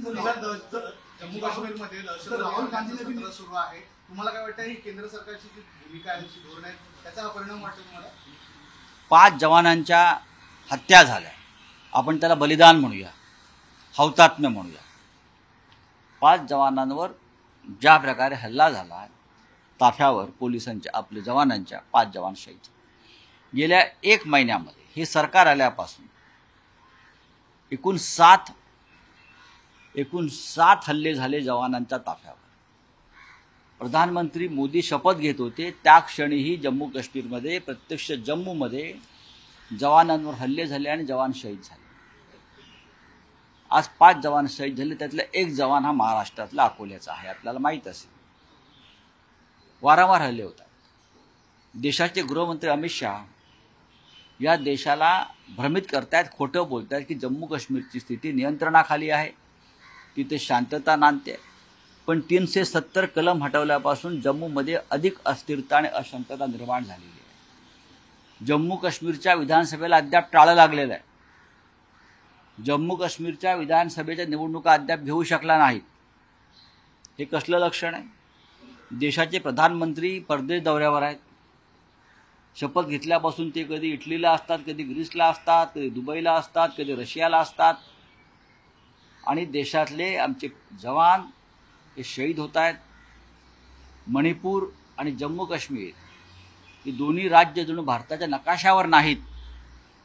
जम्मू काश्मीरमध्ये राहुल गांधींनी सुरू आहे, तुम्हाला काय वाटतं ही केंद्र सरकारची जी भूमिका आहे, जी धोरण आहे, त्याचा परिणाम वाटतो तुम्हाला? 5 जवानांच्या हत्या झाल्या, आपण त्याला बलिदान म्हणूया, हौतात्म्य म्हणूया. 5 जवानांवर ज्या प्रकारे हल्ला झाला ताफ्यावर पोलिसांच्या, आपल्या जवानांच्या 5 जवान शहीद. गेल्या 1 महिन्यामध्ये हे सरकार आल्यापासून एकूण 7 हल्ले झाले जवानांच्या ताफ्यावर. प्रधानमंत्री मोदी शपथ घेत होते त्या क्षणीही जम्मू काश्मीरमध्ये, प्रत्यक्ष जम्मूमध्ये जवानांवर हल्ले झाले आणि जवान शहीद झाले. आज 5 जवान शहीद झाले, त्यातला 1 जवान हा महाराष्ट्रातला अकोल्याचा आहे, आपल्याला माहीत असेल. वारंवार हल्ले होतात. देशाचे गृहमंत्री अमित शहा या देशाला भ्रमित करतायत, खोटं बोलतायत की जम्मू काश्मीरची स्थिती नियंत्रणाखाली आहे, तिथे शांतता नांदते. पण 370 कलम हटवल्यापासून जम्मूमध्ये अधिक अस्थिरता आणि अशांतता निर्माण झालेली आहे. जम्मू काश्मीरच्या विधानसभेला अद्याप टाळं लागलेलं आहे. जम्मू काश्मीरच्या विधानसभेच्या निवडणुका अद्याप घेऊ शकला नाहीत. हे कसलं लक्षण आहे? देशाचे प्रधानमंत्री परदेश दौऱ्यावर आहेत. शपथ घेतल्यापासून ते कधी इटलीला असतात, कधी ग्रीसला असतात, कधी दुबईला असतात, कधी रशियाला असतात. आणि देशातले आमचे जवान हे शहीद होत आहेत. मणिपूर आणि जम्मू काश्मीर ही दोन्ही राज्य जणू भारताच्या नकाशावर नाहीत,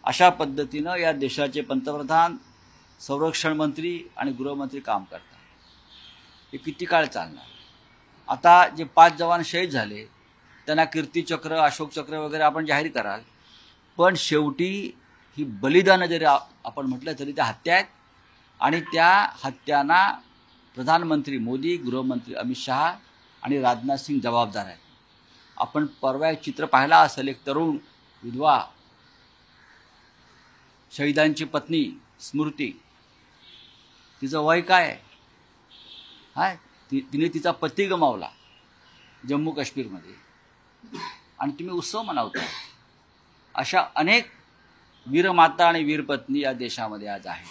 अशा पद्धतीनं या देशाचे पंतप्रधान, संरक्षण मंत्री आणि गृहमंत्री काम करतात. हे किती काळ चालणार? आता जे 5 जवान शहीद झाले त्यांना कीर्तीचक्र, अशोकचक्र वगैरे आपण जाहीर कराल, पण शेवटी ही बलिदानं जरी आपण म्हटलं तरी त्या हत्या आहेत. आणि त्या हत्यांना प्रधानमंत्री मोदी, गृहमंत्री अमित शहा आणि राजनाथ सिंग जबाबदार आहेत. आपण परवा एक चित्र पाहिला असेल, एक तरुण विधवा, शहीदांची पत्नी स्मृती, तिचं वय काय आहे? हाय, तिने तिचा पती गमावला जम्मू काश्मीरमध्ये आणि तुम्ही उत्सव मनवता. अशा अनेक वीरमाता आणि वीरपत्नी या देशामध्ये आज आहेत.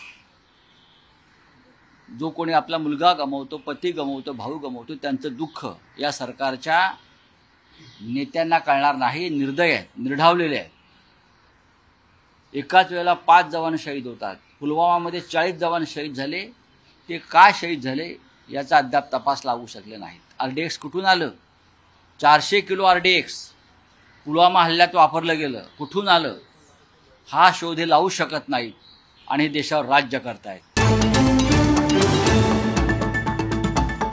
जो कोणी आपला मुलगा गमावतो, पती गमावतो, भाऊ गमावतो, त्यांचं दुःख या सरकारच्या नेत्यांना कळणार नाही. निर्दय आहेत, निर्ढावलेले आहेत. एकाच वेळेला 5 जवान शहीद होतात. पुलवामामध्ये 40 जवान शहीद झाले. ते का शहीद झाले याचा अद्याप तपास लागू शकले नाहीत. RDX कुठून आलं? 400 किलो RDX पुलवामा हल्ल्यात वापरलं गेलं. कुठून आलं? हा शोध हे लावू शकत नाहीत आणि देशावर राज्य करतायत.